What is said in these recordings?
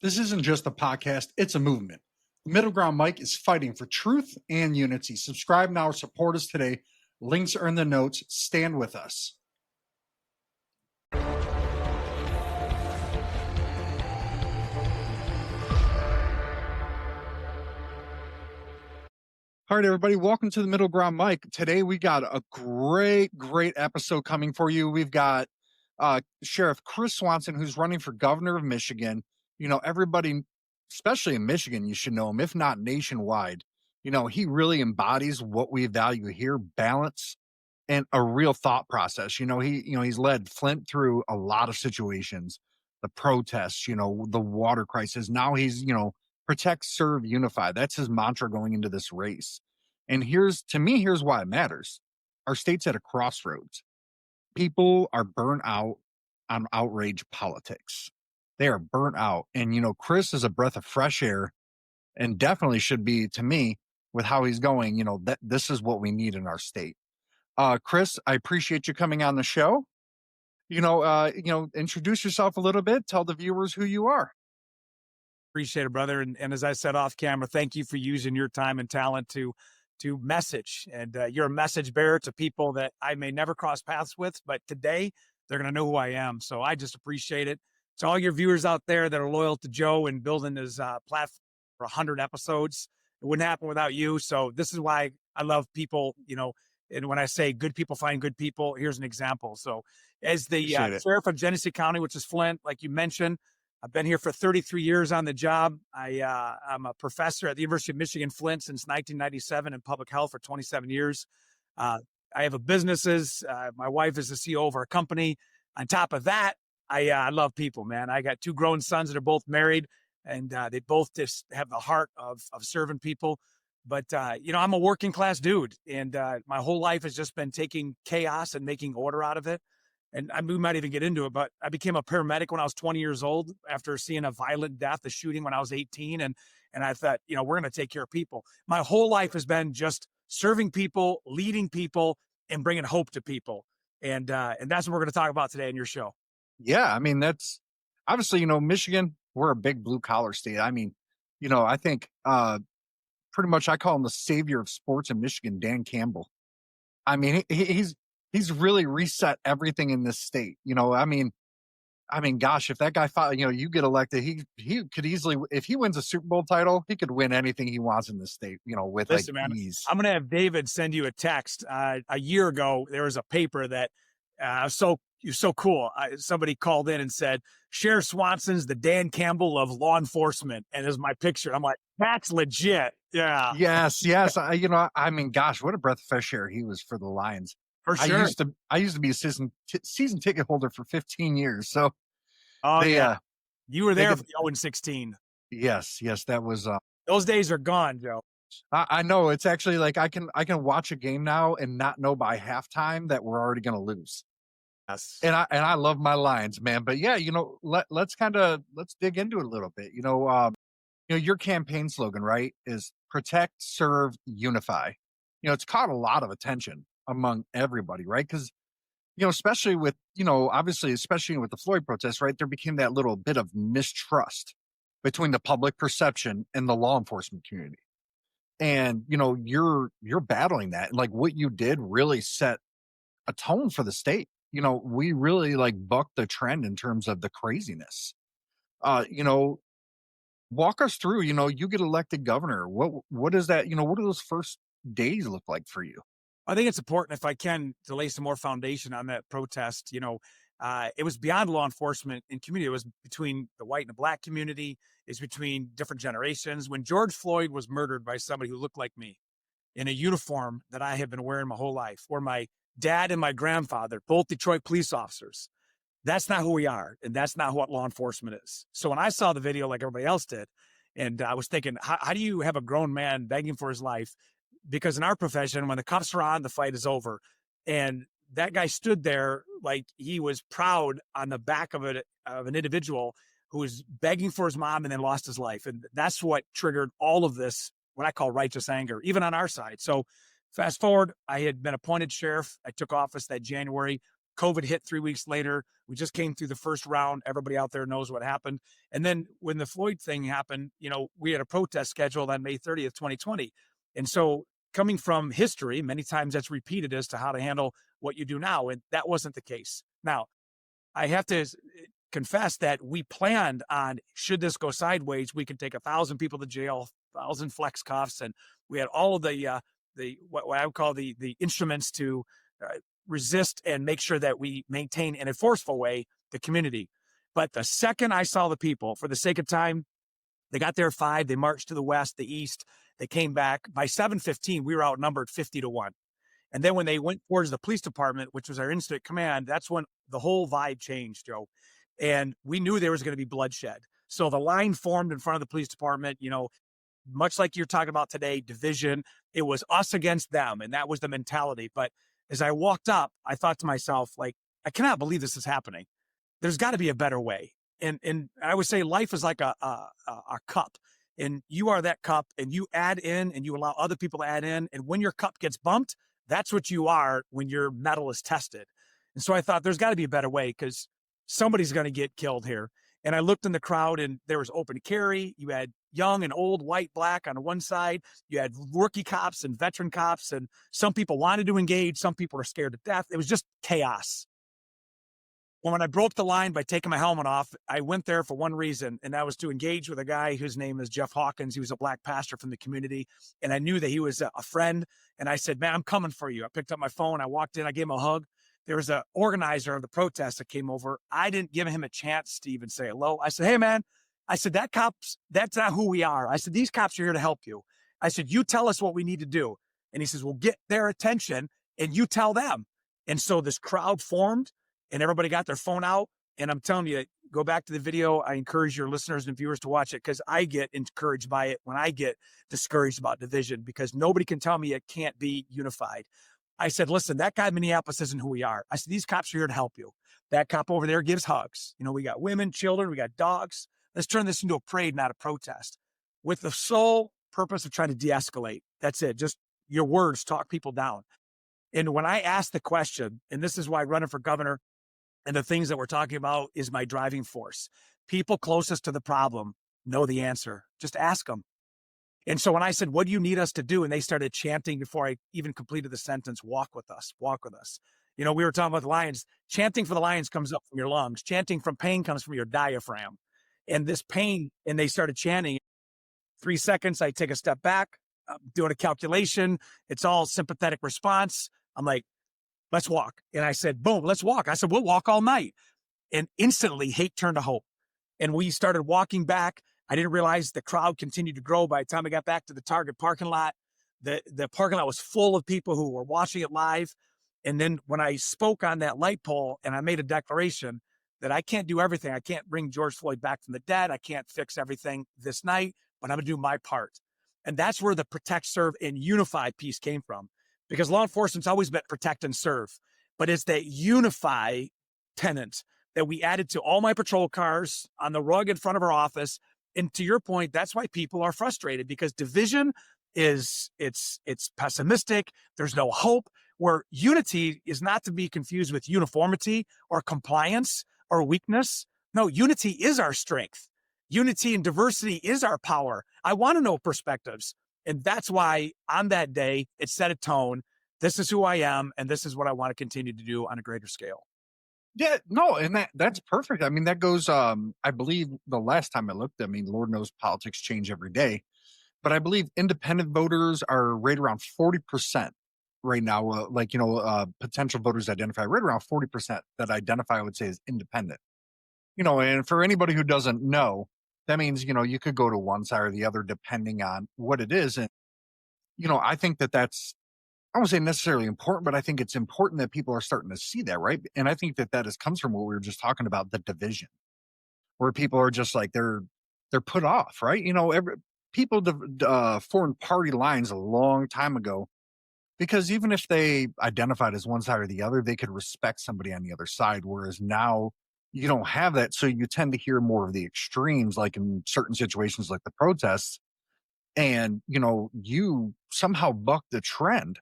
This isn't just a podcast, it's a movement. The Middle Ground Mike is fighting for truth and unity. Subscribe now or support us today. Links are in the notes. Stand with us. All right, everybody, welcome to the Middle Ground Mike. Today we got a great episode coming for you. We've got Sheriff Chris Swanson, who's running for governor of Michigan. You know, everybody, especially in Michigan, you should know him, if not nationwide. You know, he really embodies what we value here, balance and a real thought process. He's led Flint through a lot of situations, the protests, the water crisis. Now he's, protect, serve, unify. That's his mantra going into this race. And here's why it matters. Our state's at a crossroads. People are burnt out on outrage politics. They are burnt out. And, Chris is a breath of fresh air and definitely should be, to me, with how he's going, that this is what we need in our state. Chris, I appreciate you coming on the show. Introduce yourself a little bit. Tell the viewers who you are. Appreciate it, brother. And as I said off camera, thank you for using your time and talent to message. And you're a message bearer to people that I may never cross paths with, but today they're going to know who I am. So I just appreciate it. To all your viewers out there that are loyal to Joe and building his platform for 100 episodes, it wouldn't happen without you. So this is why I love people, and when I say good people find good people, here's an example. So as the sheriff of Genesee County, which is Flint, like you mentioned, I've been here for 33 years on the job. I'm a professor at the University of Michigan, Flint since 1997 in public health for 27 years. I have businesses. My wife is the CEO of our company. On top of that, I love people, man. I got two grown sons that are both married, and they both just have the heart of serving people. But, I'm a working class dude, and my whole life has just been taking chaos and making order out of it. And we might even get into it, but I became a paramedic when I was 20 years old after seeing a violent death, a shooting when I was 18. And I thought, we're going to take care of people. My whole life has been just serving people, leading people, and bringing hope to people. And that's what we're going to talk about today in your show. Yeah, I mean, that's obviously, Michigan, we're a big blue collar state. I mean, I think pretty much I call him the savior of sports in Michigan, Dan Campbell. I mean, he's really reset everything in this state. I mean, gosh, if that guy fought, you get elected, he could easily, if he wins a Super Bowl title, he could win anything he wants in this state, with ease. I'm going to have David send you a text. A year ago, there was a paper that you're so cool. Somebody called in and said, Sheriff Swanson's the Dan Campbell of law enforcement. And there's my picture. I'm like, that's legit. Yeah. Yes. I mean, gosh, what a breath of fresh air he was for the Lions. For sure. I used to be a season ticket holder for 15 years. So, you were there for the 0-16. Yes, that was. Those days are gone, Joe. I know. It's actually like I can watch a game now and not know by halftime that we're already going to lose. Yes. And I love my Lions, man. But yeah, let's dig into it a little bit. Your campaign slogan, right, is protect, serve, unify. It's caught a lot of attention among everybody, right? Because, especially with, especially with the Floyd protests, right, there became that little bit of mistrust between the public perception and the law enforcement community. And, you're battling that. And like what you did really set a tone for the state. We really bucked the trend in terms of the craziness. Walk us through, you get elected governor. What is that? What do those first days look like for you? I think it's important, if I can, to lay some more foundation on that protest. It was beyond law enforcement and community. It was between the white and the black community. It's between different generations. When George Floyd was murdered by somebody who looked like me in a uniform that I had been wearing my whole life, where my dad and my grandfather, both Detroit police officers, that's not who we are. And that's not what law enforcement is. So when I saw the video like everybody else did, and I was thinking, how do you have a grown man begging for his life? Because in our profession, when the cuffs are on, the fight is over. And that guy stood there like he was proud on the back of an individual who was begging for his mom and then lost his life. And that's what triggered all of this, what I call righteous anger, even on our side. So fast forward, I had been appointed sheriff. I took office that January. COVID hit 3 weeks later. We just came through the first round. Everybody out there knows what happened. And then when the Floyd thing happened, we had a protest scheduled on May 30th, 2020. And so coming from history, many times that's repeated as to how to handle what you do now. And that wasn't the case. Now, I have to confess that we planned on, should this go sideways, we could take 1,000 people to jail, 1,000 flex cuffs, and we had all of the what I would call the instruments to resist and make sure that we maintain in a forceful way the community. But the second I saw the people, for the sake of time, they got there at 5, they marched to the west, the east, they came back. By 7:15, we were outnumbered 50-1. And then when they went towards the police department, which was our incident command, that's when the whole vibe changed, Joe. And we knew there was going to be bloodshed. So the line formed in front of the police department, much like you're talking about today, division. It was us against them. And that was the mentality. But as I walked up, I thought to myself, like, I cannot believe this is happening. There's got to be a better way. And I would say life is like a cup. And you are that cup, and you add in and you allow other people to add in. And when your cup gets bumped, that's what you are when your metal is tested. And so I thought there's got to be a better way, because somebody's going to get killed here. And I looked in the crowd, and there was open carry. You had young and old, white, black on one side. You had rookie cops and veteran cops. And some people wanted to engage. Some people are scared to death. It was just chaos. When I broke the line by taking my helmet off, I went there for one reason, and that was to engage with a guy whose name is Jeff Hawkins. He was a black pastor from the community, and I knew that he was a friend. And I said, man, I'm coming for you. I picked up my phone. I walked in. I gave him a hug. There was an organizer of the protest that came over. I didn't give him a chance to even say hello. I said, hey, man, I said, that's not who we are. I said, these cops are here to help you. I said, you tell us what we need to do. And he says, well, get their attention and you tell them. And so this crowd formed, and everybody got their phone out. And I'm telling you, go back to the video. I encourage your listeners and viewers to watch it, because I get encouraged by it when I get discouraged about division, because nobody can tell me it can't be unified. I said, listen, that guy in Minneapolis isn't who we are. I said, these cops are here to help you. That cop over there gives hugs. We got women, children, we got dogs. Let's turn this into a parade, not a protest, with the sole purpose of trying to de-escalate. That's it. Just your words talk people down. And when I asked the question, and this is why running for governor and the things that we're talking about is my driving force, people closest to the problem know the answer. Just ask them. And so when I said, what do you need us to do? And they started chanting before I even completed the sentence, walk with us, walk with us. We were talking about the lions. Chanting for the lions comes up from your lungs. Chanting from pain comes from your diaphragm. And this pain, and they started chanting. 3 seconds, I take a step back, I'm doing a calculation. It's all sympathetic response. I'm like, let's walk. And I said, boom, let's walk. I said, we'll walk all night. And instantly hate turned to hope. And we started walking back. I didn't realize the crowd continued to grow. By the time I got back to the Target parking lot, the parking lot was full of people who were watching it live. And then when I spoke on that light pole and I made a declaration that I can't do everything, I can't bring George Floyd back from the dead, I can't fix everything this night, but I'm going to do my part. And that's where the protect, serve, and unify piece came from. Because law enforcement's always been protect and serve, but it's that unify tenet that we added to all my patrol cars on the rug in front of our office. And to your point, that's why people are frustrated, because division it's pessimistic. There's no hope. Where unity is not to be confused with uniformity or compliance or weakness. No, unity is our strength. Unity and diversity is our power. I want to know perspectives. And that's why on that day, it set a tone. This is who I am, and this is what I want to continue to do on a greater scale. Yeah, no, and that's perfect. I mean, that goes, I believe the last time I looked, Lord knows politics change every day, but I believe independent voters are right around 40% right now. Potential voters identify right around 40% that identify, I would say, as independent. And for anybody who doesn't know, that means, you could go to one side or the other depending on what it is. And, I think that's, I won't say necessarily important, but I think it's important that people are starting to see that, right? And I think that comes from what we were just talking about, the division, where people are just like, they're put off, right? People formed party lines a long time ago, because even if they identified as one side or the other, they could respect somebody on the other side. Whereas now you don't have that. So you tend to hear more of the extremes, like in certain situations, like the protests. And, you somehow bucked the trend.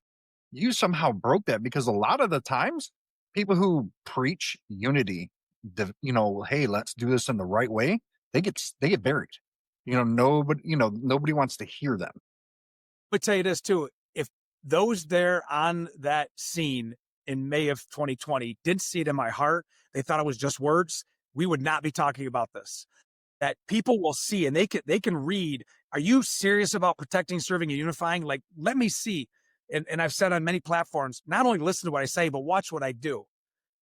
You somehow broke that, because a lot of the times People who preach unity, hey, let's do this in the right way, they get buried. Nobody wants to hear them. But tell you this too, if those there on that scene in May of 2020 didn't see it in my heart, they thought it was just words, we would not be talking about this. That people will see and they can read, are you serious about protecting, serving, and unifying? Like, let me see. And I've said on many platforms, not only listen to what I say, but watch what I do.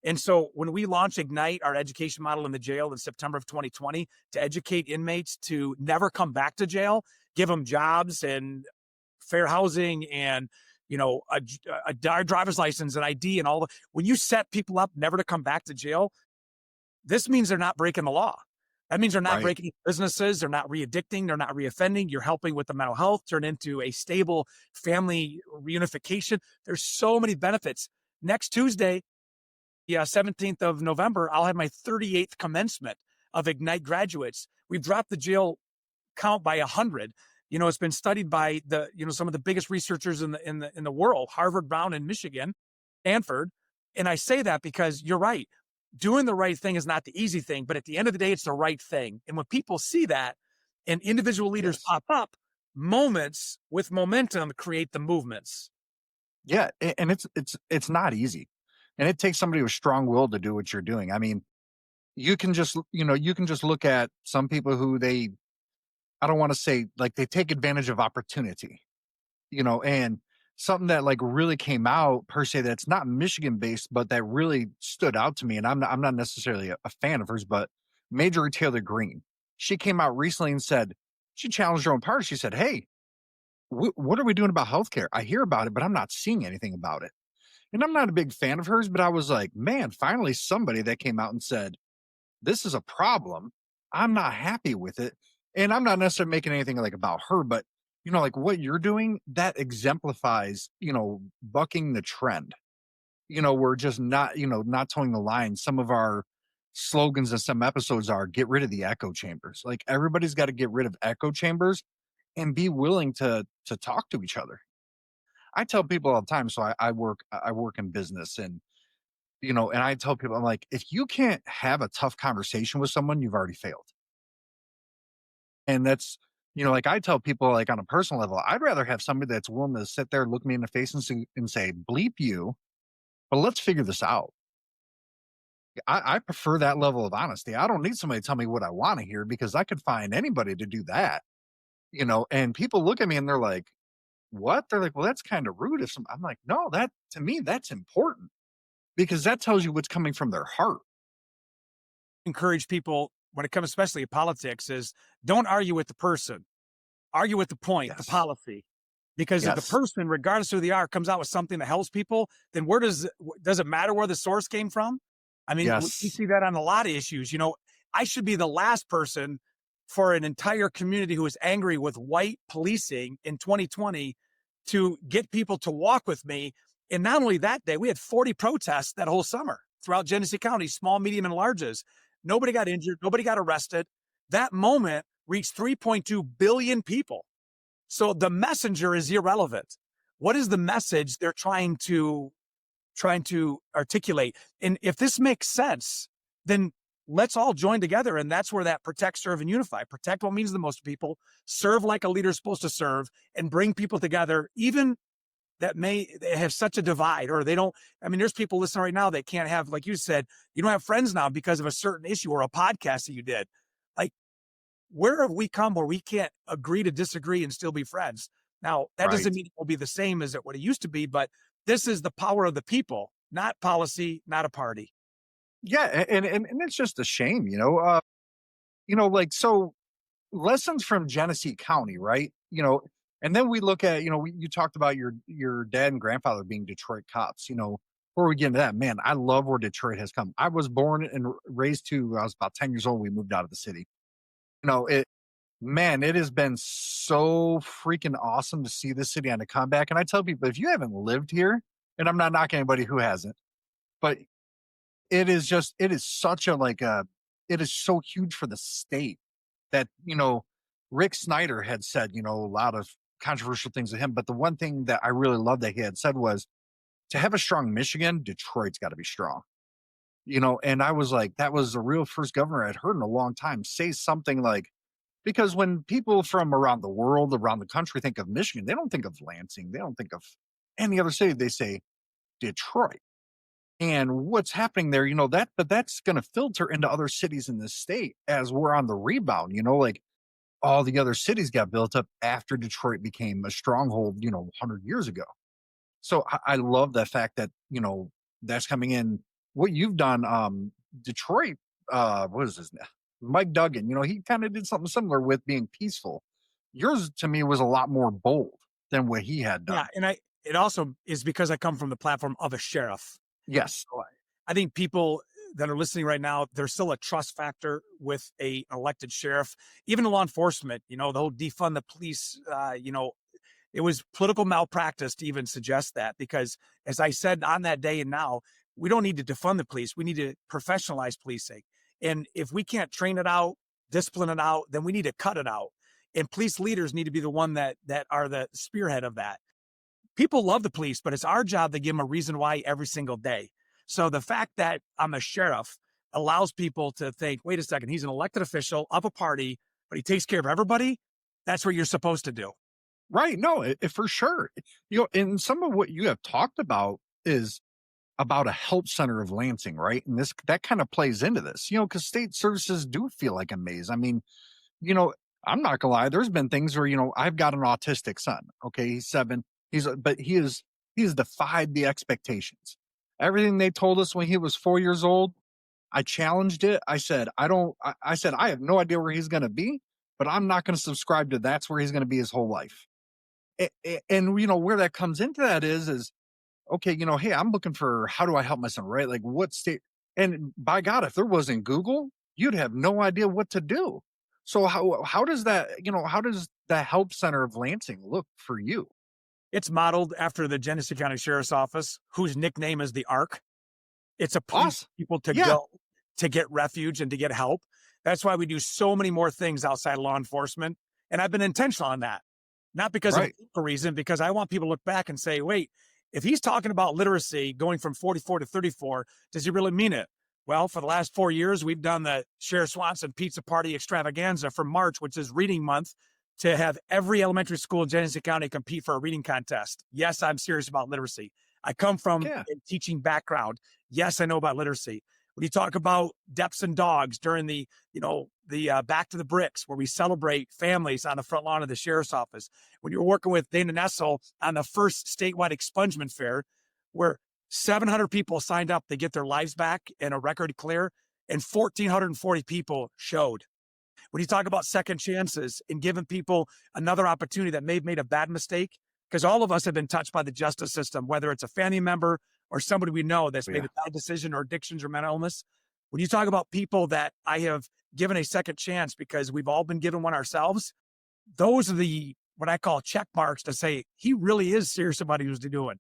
And so when we launch Ignite, our education model in the jail in September of 2020 to educate inmates to never come back to jail, give them jobs and fair housing and a driver's license and ID and all the, when you set people up never to come back to jail, this means they're not breaking the law. That means they're not Right. breaking businesses, they're not re-addicting, they're not reoffending. You're helping with the mental health, turn into a stable family reunification. There's so many benefits. Next Tuesday, 17th of November, I'll have my 38th commencement of Ignite graduates. We've dropped the jail count by 100. It's been studied by some of the biggest researchers in the world, Harvard, Brown, and Michigan, Stanford. And I say that because you're right. Doing the right thing is not the easy thing, but at the end of the day, it's the right thing. And when people see that and individual leaders Yes. pop up, moments with momentum create the movements. Yeah, and it's not easy, and it takes somebody with strong will to do what you're doing. I mean, you can just look at some people who I don't want to say like they take advantage of opportunity, and something that like really came out per se that's not Michigan based, but that really stood out to me. And I'm not necessarily a fan of hers, but Major Taylor Green, she came out recently and said she challenged her own party. She said, "Hey, what are we doing about healthcare? I hear about it, but I'm not seeing anything about it." And I'm not a big fan of hers, but I was like, man, finally somebody that came out and said, this is a problem. I'm not happy with it. And I'm not necessarily making anything like about her, but like what you're doing, that exemplifies, bucking the trend. We're just not, not towing the line. Some of our slogans in some episodes are get rid of the echo chambers. Like everybody's got to get rid of echo chambers and be willing to talk to each other. I tell people all the time. So I work in business, and I tell people, I'm like, if you can't have a tough conversation with someone, you've already failed. And that's, like I tell people, like on a personal level, I'd rather have somebody that's willing to sit there, look me in the face and say, bleep you, but let's figure this out. I prefer that level of honesty. I don't need somebody to tell me what I want to hear because I could find anybody to do that, and people look at me and they're like, what? They're like, well, that's kind of rude. I'm like, no, that to me, that's important because that tells you what's coming from their heart. Encourage people when it comes, especially to politics, is don't argue with the person, argue with the point, the Yes. policy. Because if the Yes. person, regardless of who they are, comes out with something that helps people, then does it matter where the source came from? I mean, we Yes. see that on a lot of issues. I should be the last person for an entire community who is angry with white policing in 2020 to get people to walk with me. And not only that day, we had 40 protests that whole summer throughout Genesee County, small, medium, and larges. Nobody got injured. Nobody got arrested. That moment reached 3.2 billion people. So the messenger is irrelevant. What is the message they're trying to articulate? And if this makes sense, then let's all join together. And that's where that protect, serve, and unify. Protect what means the most to people, serve like a leader is supposed to serve, and bring people together, even that may have such a divide or they don't. I mean, there's people listening right now that can't have, like you said, you don't have friends now because of a certain issue or a podcast that you did. Like, where have we come where we can't agree to disagree and still be friends? Now, that doesn't Right. mean it will be the same as what it used to be, but this is the power of the people, not policy, not a party. Yeah, and it's just a shame, like so lessons from Genesee County, right? And then we look at, you talked about your dad and grandfather being Detroit cops, before we get into that, man, I love where Detroit has come. I was born and raised I was about 10 years old. We moved out of the city. Man, it has been so freaking awesome to see this city on a comeback. And I tell people, if you haven't lived here, and I'm not knocking anybody who hasn't, but it is such a it is so huge for the state that Rick Snyder had said a lot of controversial things to him, but the one thing that I really love that he had said was to have a strong Michigan, Detroit's got to be strong. And I was like, that was the real first governor I'd heard in a long time say something like, because when people from around the world, around the country think of Michigan, they don't think of Lansing, they don't think of any other city, they say Detroit. And what's happening there, but that's going to filter into other cities in the state as we're on the rebound, like all the other cities got built up after Detroit became a stronghold, 100 years ago. So I love the fact that, that's coming in. What you've done, Detroit, what is his name? Mike Duggan, he kind of did something similar with being peaceful. Yours to me was a lot more bold than what he had done. Yeah, and it also is because I come from the platform of a sheriff. Yes. So I think people that are listening right now, there's still a trust factor with a elected sheriff, even law enforcement. The whole defund the police. It was political malpractice to even suggest that, because as I said on that day and now, we don't need to defund the police. We need to professionalize policing. And if we can't train it out, discipline it out, then we need to cut it out. And police leaders need to be the one that are the spearhead of that. People love the police, but it's our job to give them a reason why every single day. So the fact that I'm a sheriff allows people to think, wait a second, he's an elected official of a party, but he takes care of everybody. That's what you're supposed to do. Right. No, for sure. And some of what you have talked about is about a help center of Lansing, right? And that kind of plays into this, because state services do feel like a maze. I mean, I'm not gonna lie, there's been things where, I've got an autistic son. Okay, he's 7. But he has defied the expectations. Everything they told us when he was 4 years old, I challenged it. I said, I said, I have no idea where he's gonna be, but I'm not gonna subscribe to that's where he's gonna be his whole life. And where that comes into that is okay, hey, I'm looking for, how do I help my son, right? Like, what state? And by God, if there wasn't Google, you'd have no idea what to do. So how does that, how does the help center of Lansing look for you? It's modeled after the Genesee County Sheriff's Office, whose nickname is the Ark. It's a place Awesome. for people to Yeah. go to get refuge and to get help. That's why we do so many more things outside law enforcement. And I've been intentional on that, not because of a reason, because I want people to look back and say, wait, if he's talking about literacy going from 44 to 34, does he really mean it? Well, for the last 4 years, we've done the Sheriff Swanson Pizza Party Extravaganza for March, which is reading month, to have every elementary school in Genesee County compete for a reading contest. Yes, I'm serious about literacy. I come from a teaching background. Yes, I know about literacy. When you talk about Deps and Dogs during the Back to the Bricks, where we celebrate families on the front lawn of the sheriff's office. When you're working with Dana Nessel on the first statewide expungement fair, where 700 people signed up to get their lives back and a record clear, and 1,440 people showed. When you talk about second chances and giving people another opportunity that may have made a bad mistake, because all of us have been touched by the justice system, whether it's a family member or somebody we know that's made a bad decision or addictions or mental illness. When you talk about people that I have given a second chance because we've all been given one ourselves, those are the what I call check marks to say he really is serious about what he was doing.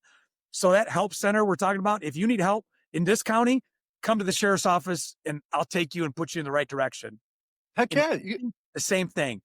So that help center we're talking about, if you need help in this county, come to the sheriff's office and I'll take you and put you in the right direction. Heck yeah. The same thing.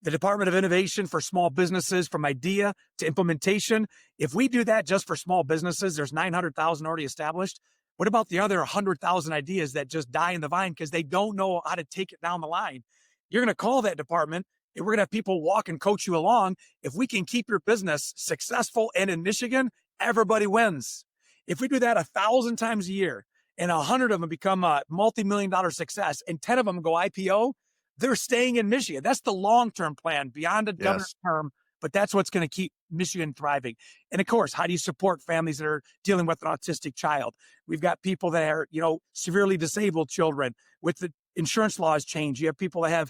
The Department of Innovation for small businesses, from idea to implementation. If we do that just for small businesses, there's 900,000 already established. What about the other 100,000 ideas that just die in the vine because they don't know how to take it down the line? You're going to call that department, and we're going to have people walk and coach you along. If we can keep your business successful and in Michigan, everybody wins. If we do that 1,000 times a year and 100 of them become a multi-million-dollar success and 10 of them go IPO, they're staying in Michigan. That's the long-term plan beyond a governor's term, but that's what's going to keep Michigan thriving. And of course, how do you support families that are dealing with an autistic child? We've got people that are, severely disabled children. With the insurance laws change, you have people that have,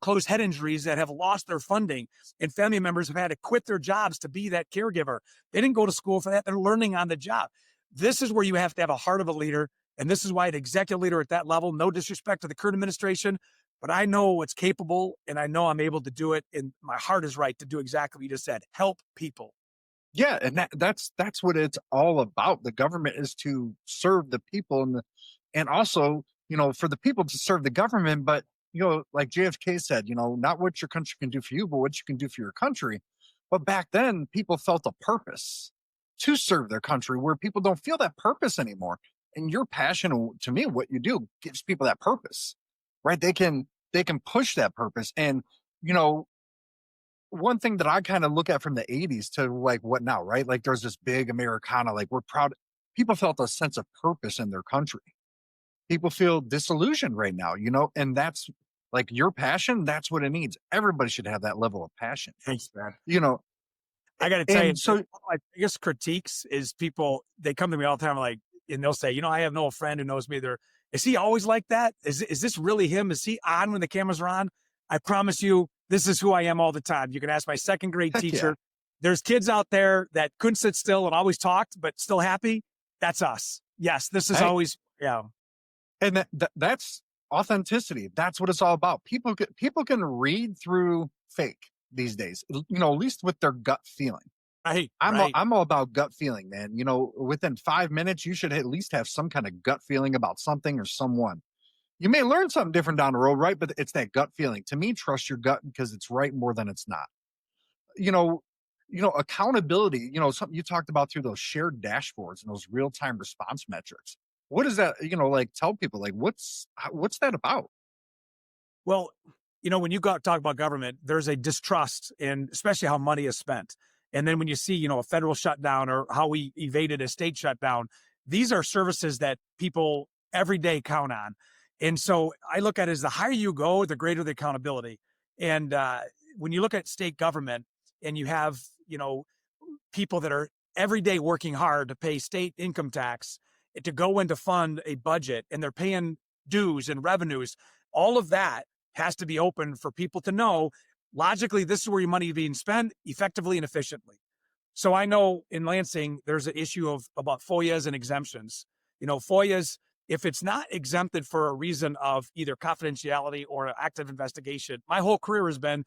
closed head injuries that have lost their funding, and family members have had to quit their jobs to be that caregiver. They didn't go to school for that. They're learning on the job. This is where you have to have a heart of a leader. And this is why an executive leader at that level, no disrespect to the current administration, but I know what's capable and I know I'm able to do it. And my heart is right to do exactly what you just said. Help people. Yeah. And that's what it's all about. The government is to serve the people and also, for the people to serve the government. But, like JFK said, not what your country can do for you, but what you can do for your country. But back then people felt a purpose. to serve their country, where people don't feel that purpose anymore. And your passion, to me, what you do gives people that purpose, right? They can push that purpose. And you know, one thing that I kind of look at from the 80s to like what now, right? Like there's this big Americana, like we're proud. People felt a sense of purpose in their country. People feel disillusioned right now, and that's like your passion. That's what it needs. Everybody should have that level of passion, Thanks, man. you know. I got to tell you, And so, one of my biggest critiques is people, they come to me all the time, like, and they'll say, I have no friend who knows me. Is he always like that? Is this really him? Is he on when the cameras are on? I promise you, this is who I am all the time. You can ask my second grade heck yeah. teacher. There's kids out there that couldn't sit still and always talked, but still happy. That's us. Yes, this is Hey, always, yeah. and that's authenticity. That's what it's all about. People can read through fake these days, at least with their gut feeling. Right, I'm all, right. I'm all about gut feeling, man. Within 5 minutes, you should at least have some kind of gut feeling about something or someone. You may learn something different down the road, right? But it's that gut feeling. To me, trust your gut because it's right more than it's not. You know, accountability. Something you talked about through those shared dashboards and those real time response metrics. What is that? Like tell people like what's that about? Well, when you talk about government, there's a distrust in especially how money is spent. And then when you see, a federal shutdown or how we evaded a state shutdown, these are services that people every day count on. And so I look at it as the higher you go, the greater the accountability. And when you look at state government and you have, people that are every day working hard to pay state income tax, to go in to fund a budget, and they're paying dues and revenues, all of that has to be open for people to know logically this is where your money is being spent effectively and efficiently. So I know in Lansing there's an issue about FOIAs and exemptions. FOIAs, if it's not exempted for a reason of either confidentiality or an active investigation, my whole career has been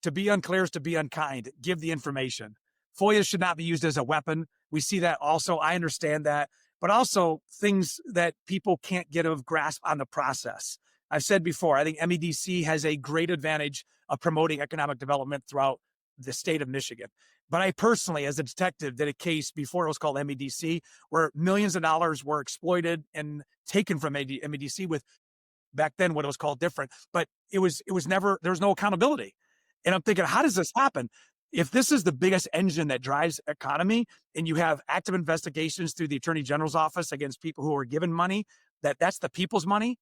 to be unclear is to be unkind. Give the information. FOIA should not be used as a weapon. We see that also. I understand that, but also things that people can't get a grasp on the process. I've said before, I think MEDC has a great advantage of promoting economic development throughout the state of Michigan. But I personally, as a detective, did a case before it was called MEDC, where millions of dollars were exploited and taken from MEDC with back then what it was called different, but it was never, there was no accountability. And I'm thinking, how does this happen? If this is the biggest engine that drives economy and you have active investigations through the Attorney General's office against people who are given money, that's the people's money,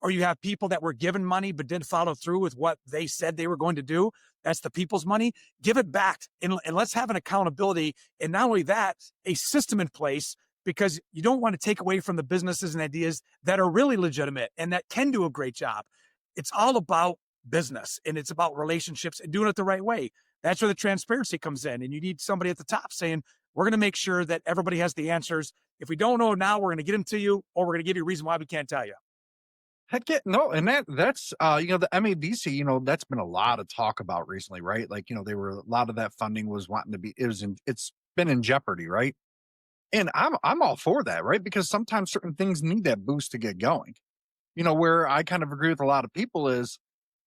or you have people that were given money but didn't follow through with what they said they were going to do, that's the people's money, give it back. And let's have an accountability. And not only that, a system in place, because you don't want to take away from the businesses and ideas that are really legitimate and that can do a great job. It's all about business and it's about relationships and doing it the right way. That's where the transparency comes in. And you need somebody at the top saying, we're going to make sure that everybody has the answers. If we don't know now, we're going to get them to you, or we're going to give you a reason why we can't tell you. Heck yeah, no, and that's the MADC, that's been a lot of talk about recently, right? Like, they were a lot of that funding was wanting to be it's been in jeopardy, right? And I'm all for that, right? Because sometimes certain things need that boost to get going. Where I kind of agree with a lot of people is,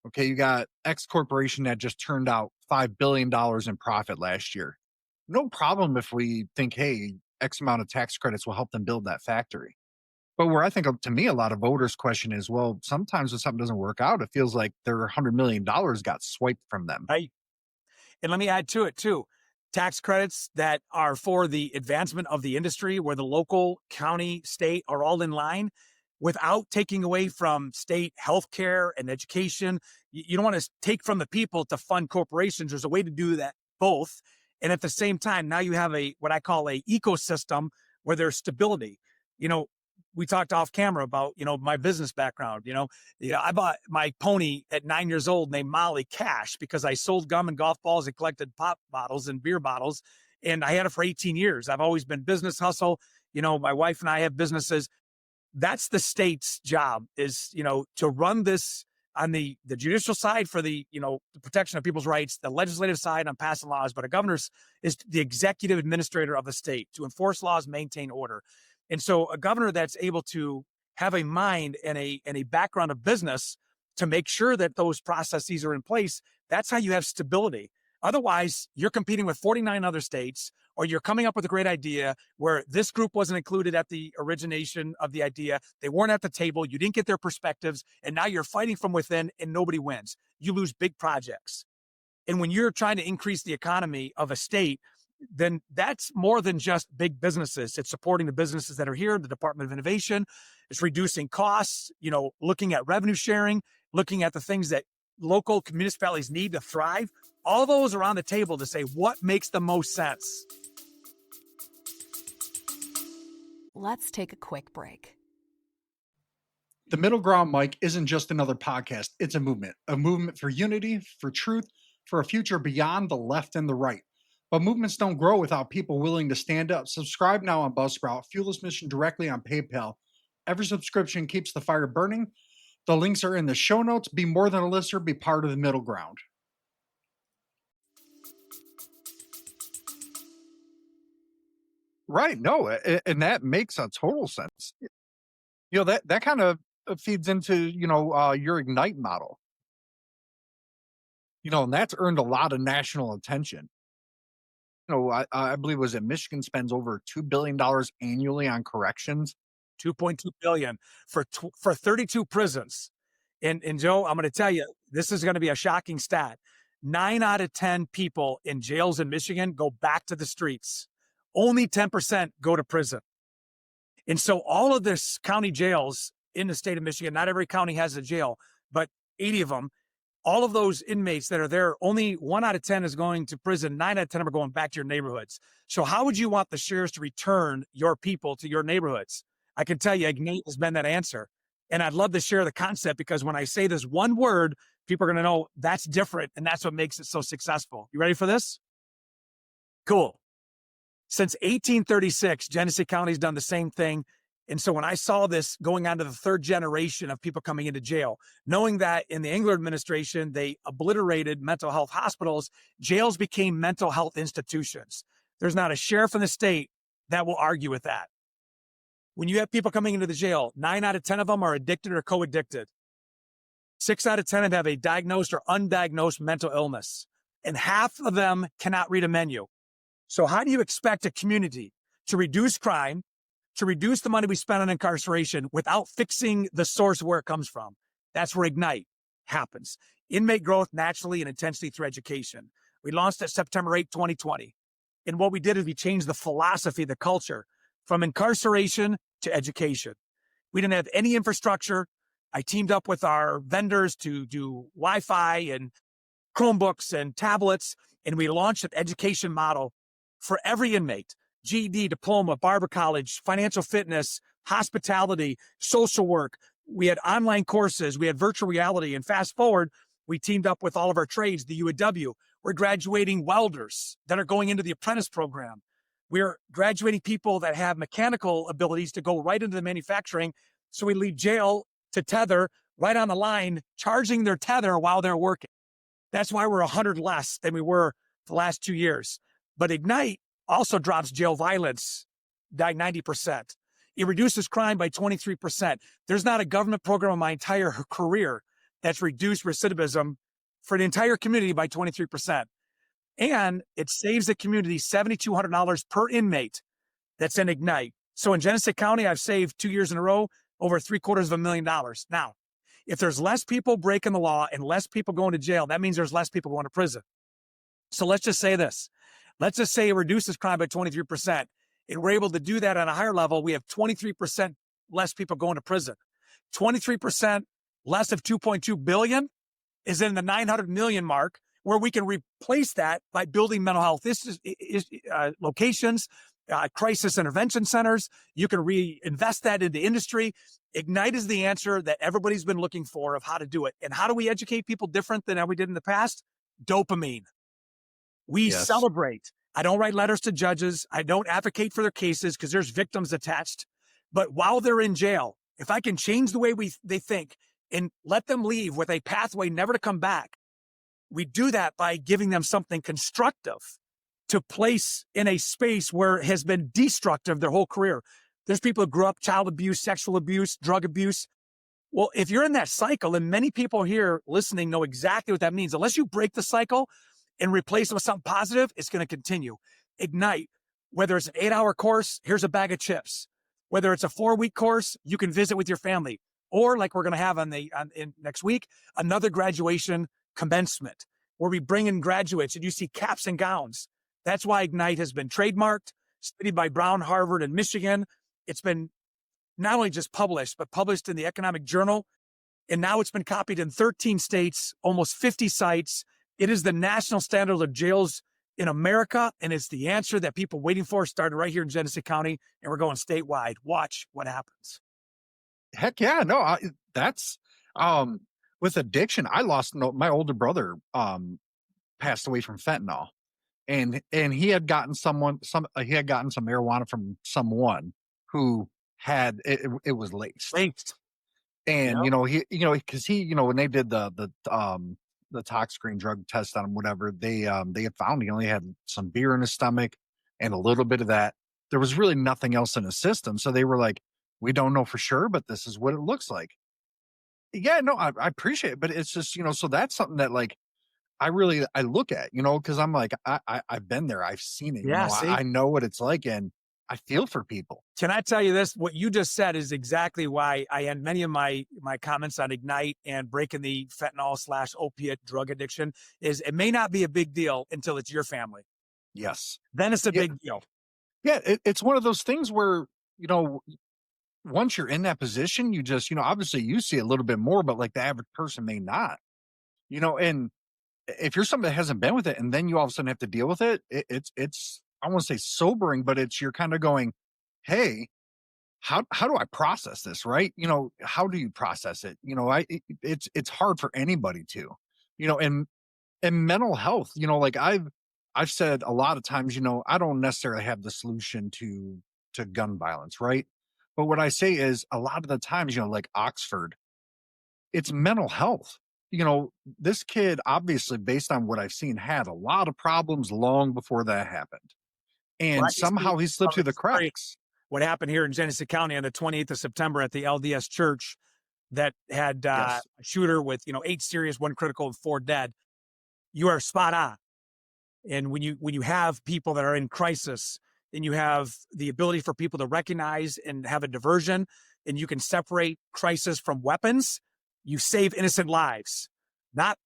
okay, you got X corporation that just turned out $5 billion in profit last year. No problem if we think, hey, X amount of tax credits will help them build that factory. But where I think, to me, a lot of voters question is, well, sometimes when something doesn't work out, it feels like their $100 million got swiped from them. Right. And let me add to it too. Tax credits that are for the advancement of the industry, where the local, county, state are all in line without taking away from state healthcare and education. You don't want to take from the people to fund corporations. There's a way to do that both. And at the same time, now you have what I call a ecosystem where there's stability. We talked off camera about, my business background. I bought my pony at 9 years old named Molly Cash because I sold gum and golf balls and collected pop bottles and beer bottles. And I had it for 18 years. I've always been business hustle. My wife and I have businesses. That's the state's job is, to run this on the judicial side for the protection of people's rights, the legislative side on passing laws, but a governor is the executive administrator of the state to enforce laws, maintain order. And so a governor that's able to have a mind and a background of business to make sure that those processes are in place, that's how you have stability. Otherwise, you're competing with 49 other states, or you're coming up with a great idea where this group wasn't included at the origination of the idea. They weren't at the table. You didn't get their perspectives. And now you're fighting from within and nobody wins. You lose big projects. And when you're trying to increase the economy of a state, then that's more than just big businesses. It's supporting the businesses that are here, the Department of Innovation. It's reducing costs, looking at revenue sharing, looking at the things that local municipalities need to thrive. All those are on the table to say what makes the most sense. Let's take a quick break. The Middle Ground Mike isn't just another podcast. It's a movement for unity, for truth, for a future beyond the left and the right. But movements don't grow without people willing to stand up. Subscribe now on Buzzsprout. Fuel this mission directly on PayPal. Every subscription keeps the fire burning. The links are in the show notes. Be more than a listener. Be part of the Middle Ground. Right. No, and that makes a total sense. That kind of feeds into, your Ignite model. And that's earned a lot of national attention. I believe was it Michigan spends over $2 billion annually on corrections. 2.2 billion for 32 prisons. And Joe, I'm going to tell you, this is going to be a shocking stat. 9 out of 10 people in jails in Michigan go back to the streets. Only 10% go to prison. And so all of this county jails in the state of Michigan, not every county has a jail, but 80 of them, all of those inmates that are there, only 1 out of 10 is going to prison. 9 out of 10 are going back to your neighborhoods. So how would you want the sheriffs to return your people to your neighborhoods? I can tell you, Ignite has been that answer. And I'd love to share the concept because when I say this one word, people are going to know that's different. And that's what makes it so successful. You ready for this? Cool. Since 1836, Genesee County has done the same thing. And so when I saw this going on to the third generation of people coming into jail, knowing that in the Engler administration, they obliterated mental health hospitals, jails became mental health institutions. There's not a sheriff in the state that will argue with that. When you have people coming into the jail, 9 out of 10 of them are addicted or co-addicted. 6 out of 10 have a diagnosed or undiagnosed mental illness. And half of them cannot read a menu. So how do you expect a community to reduce crime, to reduce the money we spend on incarceration without fixing the source of where it comes from? That's where Ignite happens. Inmate growth naturally and intensely through education. We launched it September 8, 2020. And what we did is we changed the philosophy, the culture from incarceration to education. We didn't have any infrastructure. I teamed up with our vendors to do Wi-Fi and Chromebooks and tablets, and we launched an education model for every inmate. GED, diploma, barber college, financial fitness, hospitality, social work. We had online courses. We had virtual reality. And fast forward, we teamed up with all of our trades, the UAW. We're graduating welders that are going into the apprentice program. We're graduating people that have mechanical abilities to go right into the manufacturing. So we leave jail to tether right on the line, charging their tether while they're working. That's why we're 100 less than we were the last 2 years. But Ignite also drops jail violence by 90%. It reduces crime by 23%. There's not a government program in my entire career that's reduced recidivism for the entire community by 23%. And it saves the community $7,200 per inmate that's in Ignite. So in Genesee County, I've saved 2 years in a row over $750,000. Now, if there's less people breaking the law and less people going to jail, that means there's less people going to prison. So let's just say this. Let's just say it reduces crime by 23%. And we're able to do that on a higher level. We have 23% less people going to prison. 23% less of 2.2 billion is in the 900 million mark, where we can replace that by building mental health locations, crisis intervention centers. You can reinvest that into industry. Ignite is the answer that everybody's been looking for of how to do it. And how do we educate people different than how we did in the past? Dopamine. We celebrate. I don't write letters to judges. I don't advocate for their cases because there's victims attached. But while they're in jail, if I can change the way they think and let them leave with a pathway never to come back, we do that by giving them something constructive to place in a space where it has been destructive their whole career. There's people who grew up child abuse, sexual abuse, drug abuse. Well, if you're in that cycle, and many people here listening know exactly what that means, unless you break the cycle and replace it with something positive, it's going to continue. Ignite, whether it's an 8-hour course, here's a bag of chips. Whether it's a 4-week course, you can visit with your family. Or like we're going to have in next week, another graduation commencement where we bring in graduates and you see caps and gowns. That's why Ignite has been trademarked, studied by Brown, Harvard, and Michigan. It's been not only just published, but published in the Economic Journal. And now it's been copied in 13 states, almost 50 sites. It is the national standard of jails in America, and it's the answer that people waiting for. Started right here in Genesee County, and we're going statewide. Watch what happens. Heck yeah, no, that's with addiction. I lost my older brother passed away from fentanyl, and he had gotten some marijuana from someone who had it was laced. Laced. And because when they did the tox screen drug test on him, whatever, they had found he only had some beer in his stomach and a little bit of that. There was really nothing else in his system. So they were like, we don't know for sure, but this is what it looks like. Yeah, no, I appreciate it, but it's just, so that's something that like I look at, because I'm like, I've been there, I've seen it. Yeah, I know what it's like, and I feel for people. Can I tell you this? What you just said is exactly why I end many of my comments on Ignite and breaking the fentanyl/opiate drug addiction is it may not be a big deal until it's your family. Yes. Then it's a big deal. Yeah, it's one of those things where, once you're in that position, you just, obviously you see a little bit more, but like the average person may not, and if you're somebody that hasn't been with it and then you all of a sudden have to deal with it, it's I won't say sobering, but you're kind of going, hey, how do I process this? Right. How do you process it? It's hard for anybody to, and mental health, like I've said a lot of times, I don't necessarily have the solution to gun violence. Right. But what I say is a lot of the times, like Oxford, it's mental health. This kid, obviously, based on what I've seen, had a lot of problems long before that happened. And Right. Somehow he slipped through the cracks. What happened here in Genesee County on the 28th of September at the LDS church that had a shooter with, 8 serious, 1 critical, and 4 dead. You are spot on. And when you have people that are in crisis, and you have the ability for people to recognize and have a diversion, and you can separate crisis from weapons, you save innocent lives, not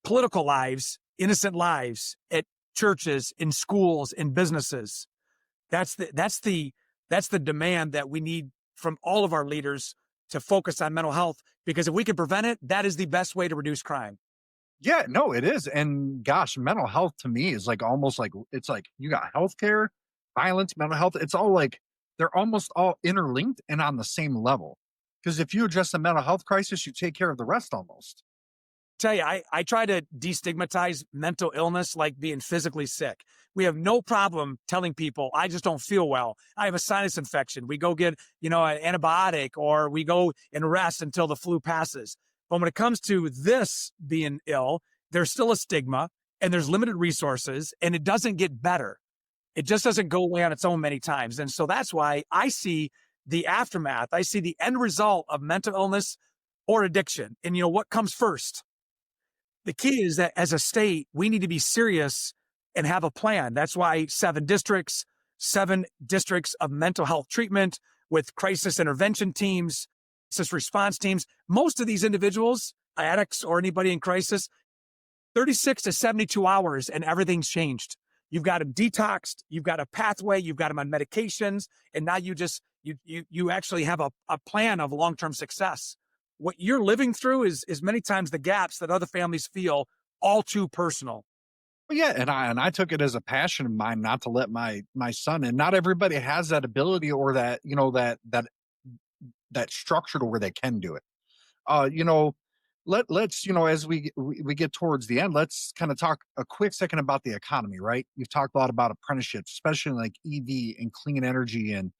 political lives, innocent lives at churches, in schools, in businesses. That's the demand that we need from all of our leaders to focus on mental health, because if we can prevent it, that is the best way to reduce crime. Yeah, no, it is. And gosh, mental health to me is like almost like it's like you got healthcare, violence, mental health. It's all like they're almost all interlinked and on the same level. Because if you address the mental health crisis, you take care of the rest almost. Tell you, I try to destigmatize mental illness like being physically sick. We have no problem telling people, I just don't feel well. I have a sinus infection. We go get, an antibiotic, or we go and rest until the flu passes. But when it comes to this being ill, there's still a stigma and there's limited resources, and it doesn't get better. It just doesn't go away on its own many times. And so that's why I see the aftermath. I see the end result of mental illness or addiction. And what comes first? The key is that as a state, we need to be serious and have a plan. That's why 7 districts of mental health treatment with crisis intervention teams, crisis response teams. Most of these individuals, addicts or anybody in crisis, 36 to 72 hours and everything's changed. You've got them detoxed, you've got a pathway, you've got them on medications, and now you actually have a plan of long-term success. What you're living through is many times the gaps that other families feel all too personal. Well, yeah, and I took it as a passion of mine not to let my son in. Not everybody has that ability or that that structure to where they can do it. Let's as we get towards the end, let's kind of talk a quick second about the economy. Right, you've talked a lot about apprenticeships, especially like EV and clean energy and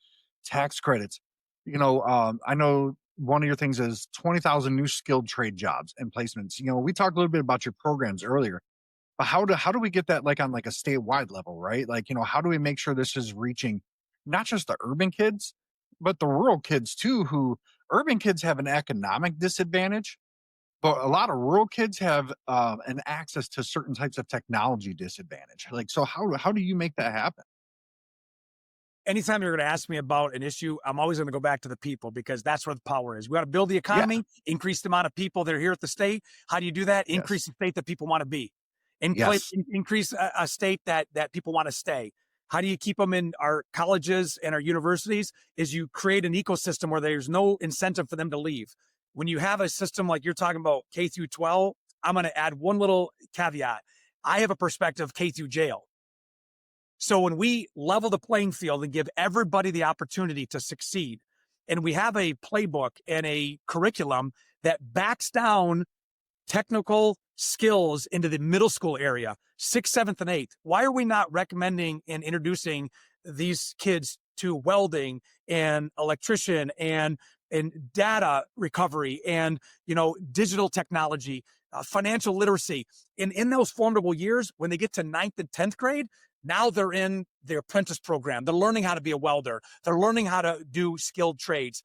tax credits. I know one of your things is 20,000 new skilled trade jobs and placements. We talked a little bit about your programs earlier, but how do we get that like on like a statewide level, right? Like, how do we make sure this is reaching not just the urban kids, but the rural kids too, who urban kids have an economic disadvantage, but a lot of rural kids have an access to certain types of technology disadvantage. Like, so how do you make that happen? Anytime you're going to ask me about an issue, I'm always going to go back to the people because that's where the power is. We got to build the Yeah. economy, increase the amount of people that are here at the state. How do you do that? Yes. Increase the state that people want to be, Yes. increase a state that people want to stay. How do you keep them in our colleges and our universities? Is you create an ecosystem where there's no incentive for them to leave. When you have a system like you're talking about K through 12, I'm going to add one little caveat. I have a perspective K through jail. So when we level the playing field and give everybody the opportunity to succeed, and we have a playbook and a curriculum that backs down technical skills into the middle school area, 6th, 7th, and 8th, why are we not recommending and introducing these kids to welding and electrician and data recovery and, digital technology, financial literacy? In those formidable years, when they get to 9th and 10th grade, now they're in their apprentice program. They're learning how to be a welder. They're learning how to do skilled trades.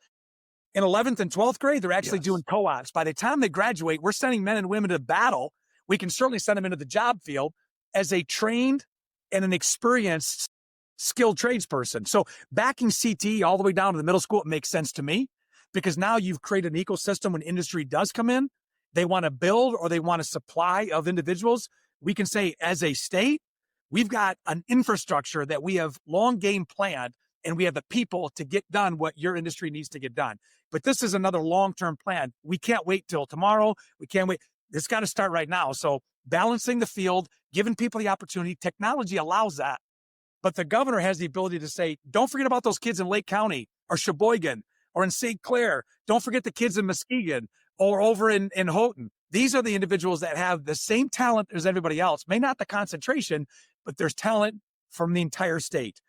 In 11th and 12th grade, they're actually doing co-ops. By the time they graduate, we're sending men and women to battle. We can certainly send them into the job field as a trained and an experienced skilled tradesperson. So backing CTE all the way down to the middle school, it makes sense to me because now you've created an ecosystem when industry does come in, they want to build or they want a supply of individuals. We can say as a state, we've got an infrastructure that we have long game planned, and we have the people to get done what your industry needs to get done. But this is another long-term plan. We can't wait till tomorrow. We can't wait. It's got to start right now. So balancing the field, giving people the opportunity, technology allows that. But the governor has the ability to say, don't forget about those kids in Lake County or Sheboygan or in St. Clair. Don't forget the kids in Muskegon or over in Houghton. These are the individuals that have the same talent as everybody else, may not the concentration, but there's talent from the entire state.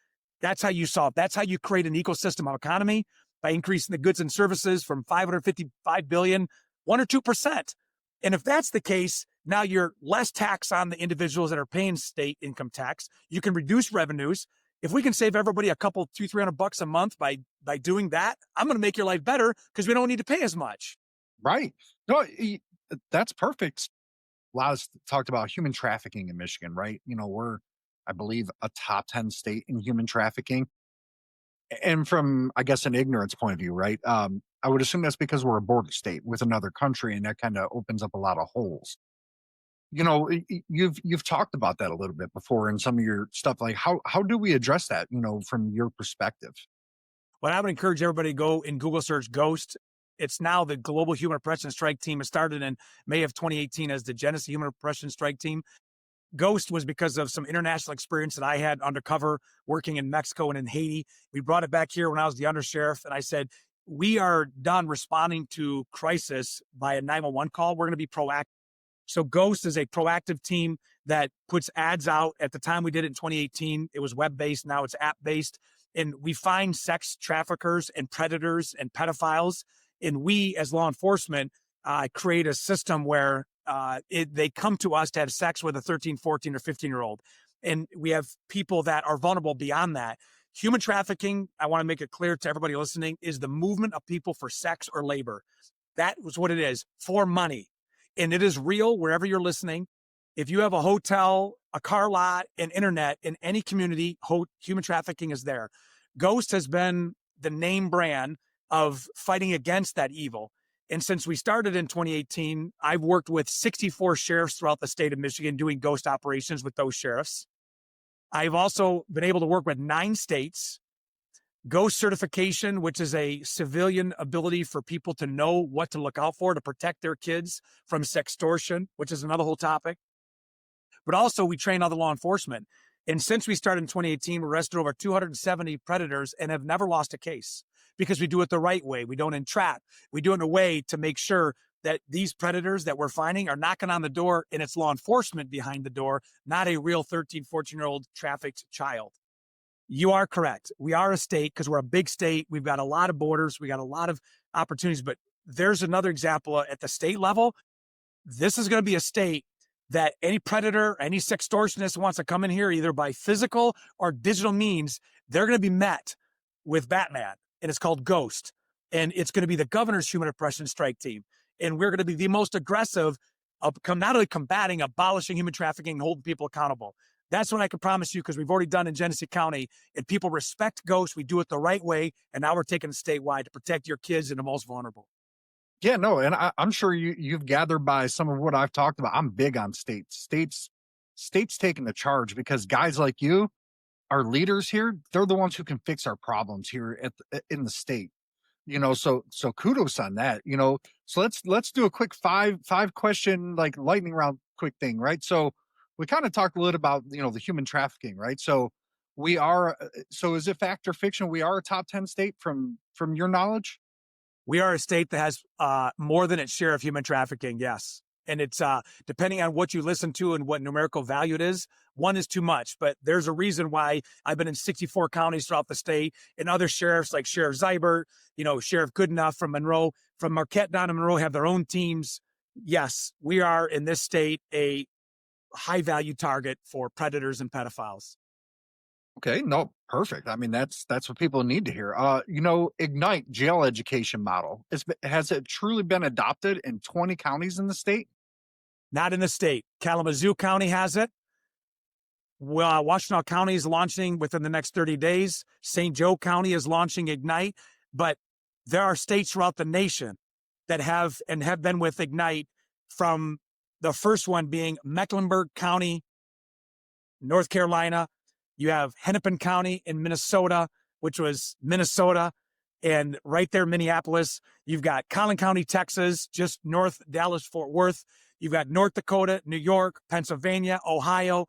That's how you solve. That's how you create an ecosystem of economy by increasing the goods and services from 555 billion, 1 or 2%. And if that's the case, now you're less tax on the individuals that are paying state income tax. You can reduce revenues. If we can save everybody a couple, $200-300 a month by doing that, I'm going to make your life better because we don't need to pay as much. Right. No, that's perfect. A lot of talked about human trafficking in Michigan, right? We're, I believe, a top 10 state in human trafficking. And from, I guess, an ignorance point of view, right? I would assume that's because we're a border state with another country, and that kind of opens up a lot of holes. You've talked about that a little bit before in some of your stuff. Like, how do we address that? From your perspective. Well, I would encourage everybody to go and Google search Ghost. It's now the Global Human Oppression Strike Team. It started in May of 2018 as the Genesee Human Oppression Strike Team. Ghost was because of some international experience that I had undercover working in Mexico and in Haiti. We brought it back here when I was the undersheriff, and I said, we are done responding to crisis by a 911 call. We're going to be proactive. So Ghost is a proactive team that puts ads out. At the time we did it in 2018, it was web-based. Now it's app-based. And we find sex traffickers and predators and pedophiles. And we, as law enforcement, create a system where they come to us to have sex with a 13, 14, or 15-year-old. And we have people that are vulnerable beyond that. Human trafficking, I want to make it clear to everybody listening, is the movement of people for sex or labor. That was what it is, for money. And it is real wherever you're listening. If you have a hotel, a car lot, and internet in any community, human trafficking is there. Ghost has been the name brand of fighting against that evil. And since we started in 2018, I've worked with 64 sheriffs throughout the state of Michigan doing Ghost operations with those sheriffs. I've also been able to work with 9 states. Ghost certification, which is a civilian ability for people to know what to look out for to protect their kids from sextortion, which is another whole topic. But also we train other law enforcement. And since we started in 2018, we arrested over 270 predators and have never lost a case because we do it the right way. We don't entrap. We do it in a way to make sure that these predators that we're finding are knocking on the door and it's law enforcement behind the door, not a real 13, 14-year-old trafficked child. You are correct. We are a state because we're a big state. We've got a lot of borders. We got a lot of opportunities, but there's another example at the state level. This is going to be a state that any predator, any sextortionist wants to come in here, either by physical or digital means, they're going to be met with Batman, and it's called Ghost. And it's going to be the governor's human oppression strike team. And we're going to be the most aggressive of not only combating, abolishing human trafficking and holding people accountable. That's what I can promise you, because we've already done in Genesee County, and people respect ghosts. We do it the right way. And now we're taking it statewide to protect your kids and the most vulnerable. Yeah, no, and I'm sure you've gathered by some of what I've talked about. I'm big on states taking the charge, because guys like you, our leaders here, they're the ones who can fix our problems here in the state. So kudos on that. So let's do a quick five question, like, lightning round quick thing, right? So we kind of talked a little about the human trafficking, right? So we are so is it fact or fiction? We are a top 10 state from your knowledge? We are a state that has more than its share of human trafficking, yes. And it's depending on what you listen to and what numerical value it is, one is too much. But there's a reason why I've been in 64 counties throughout the state, and other sheriffs like Sheriff Zybert, Sheriff Goodenough from Monroe, from Marquette down to Monroe, have their own teams. Yes, we are in this state a high value target for predators and pedophiles. Okay, no, perfect. I mean, that's what people need to hear. Ignite jail education model. Has it truly been adopted in 20 counties in the state? Not in the state. Kalamazoo County has it. Well, Washtenaw County is launching within the next 30 days. St. Joe County is launching Ignite. But there are states throughout the nation that have been with Ignite, from the first one being Mecklenburg County, North Carolina. You have Hennepin County in Minnesota, which was Minnesota, and right there, Minneapolis. You've got Collin County, Texas, just north Dallas-Fort Worth. You've got North Dakota, New York, Pennsylvania, Ohio.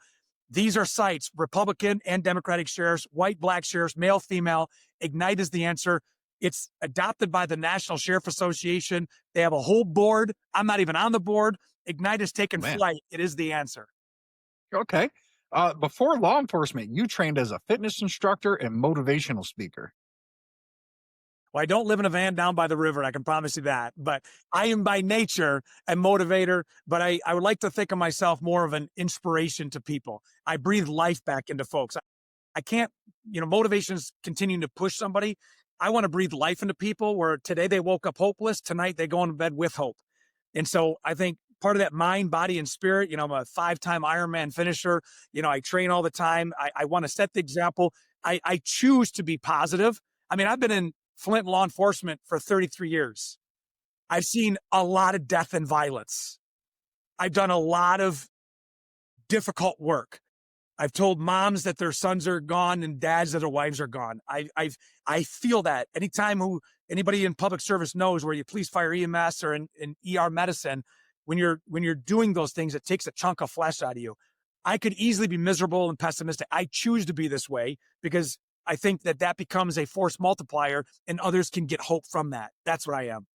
These are sites, Republican and Democratic sheriffs, white, black sheriffs, male, female. Ignite is the answer. It's adopted by the National Sheriff Association. They have a whole board. I'm not even on the board. Ignite has taken flight. It is the answer. Okay. Before law enforcement, you trained as a fitness instructor and motivational speaker. Well, I don't live in a van down by the river, I can promise you that. But I am by nature a motivator, but I would like to think of myself more of an inspiration to people. I breathe life back into folks. I can't, motivation's continuing to push somebody. I want to breathe life into people, where today they woke up hopeless, tonight they go into bed with hope. And so I think part of that mind, body, and spirit, I'm a 5-time Ironman finisher. I train all the time. I want to set the example. I choose to be positive. I mean, I've been in Flint law enforcement for 33 years. I've seen a lot of death and violence. I've done a lot of difficult work. I've told moms that their sons are gone and dads that their wives are gone. I feel that anytime anybody in public service knows, where you police, fire, EMS, or in ER medicine, when you're doing those things, it takes a chunk of flesh out of you. I could easily be miserable and pessimistic. I choose to be this way because I think that becomes a force multiplier, and others can get hope from that. That's what I am.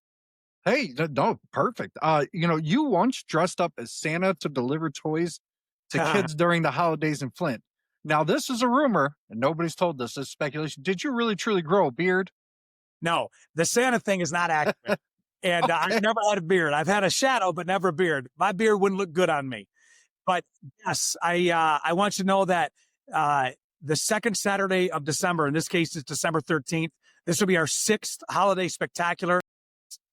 Hey, no, perfect. You once dressed up as Santa to deliver toys to kids during the holidays in Flint. Now, this is a rumor, and nobody's told us. This is speculation. Did you really, truly grow a beard? No, the Santa thing is not accurate. And okay. I've never had a beard. I've had a shadow, but never a beard. My beard wouldn't look good on me. But yes, I want you to know that the second Saturday of December, in this case, it's December 13th, this will be our 6th holiday spectacular,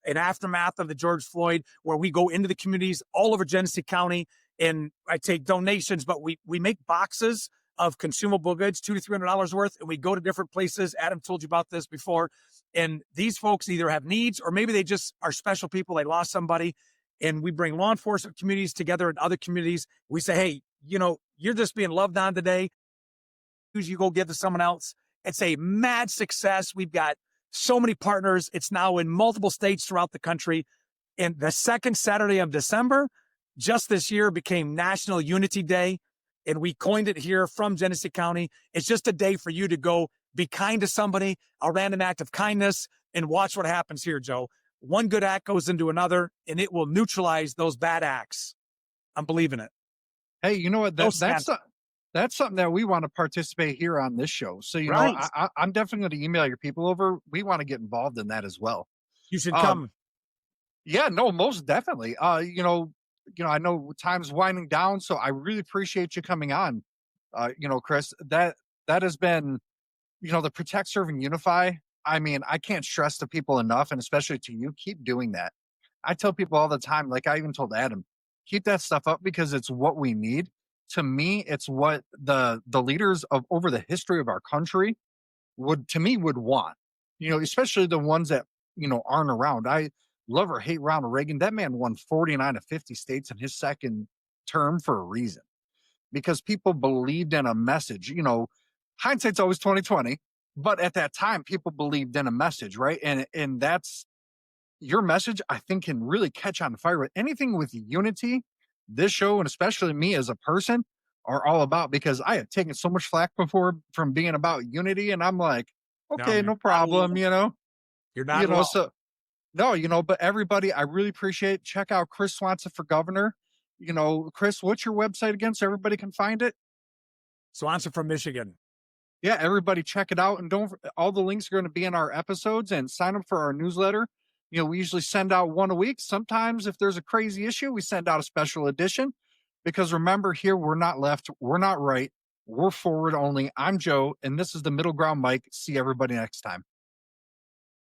an aftermath of the George Floyd, where we go into the communities all over Genesee County, and I take donations, but we make boxes of consumable goods, $200 to $300 worth, and we go to different places. Adam told you about this before. And these folks either have needs, or maybe they just are special people. They lost somebody. And we bring law enforcement communities together in other communities. We say, hey, you're just being loved on today. You go give to someone else. It's a mad success. We've got so many partners. It's now in multiple states throughout the country. And the second Saturday of December, just this year, became National Unity Day. And we coined it here from Genesee County. It's just a day for you to go be kind to somebody, a random act of kindness, and watch what happens here, Joe. One good act goes into another, and it will neutralize those bad acts. I'm believing it. Hey, you know what? That's something that we want to participate here on this show. So, right. I'm definitely going to email your people over. We want to get involved in that as well. You should come. Yeah, no, most definitely. I know time's winding down, so I really appreciate you coming on. Chris, that has been, the Protect, Serve, and Unify. I mean, I can't stress to people enough, and especially to you, keep doing that. I tell people all the time, like I even told Adam, keep that stuff up because it's what we need. To me, it's what the leaders of over the history of our country would to me would want. Especially the ones that, aren't around. I love or hate Ronald Reagan. That man won 49 of 50 states in his second term for a reason. Because people believed in a message. Hindsight's always 2020, but at that time people believed in a message, right? And that's your message, I think, can really catch on fire with anything with unity. This show, and especially me as a person, are all about because I have taken so much flack before from being about unity, and I'm like, No, okay, you're no not problem, alone. You're not alone. so no, but everybody, I really appreciate. Check out Chris Swanson for governor. Chris, what's your website again so everybody can find it? Swanson from Michigan. Yeah, everybody check it out. And all the links are going to be in our episodes, and sign up for our newsletter. We usually send out one a week. Sometimes if there's a crazy issue, we send out a special edition because remember here, we're not left. We're not right. We're forward only. I'm Joe, and this is the Middle Ground Mike. See everybody next time.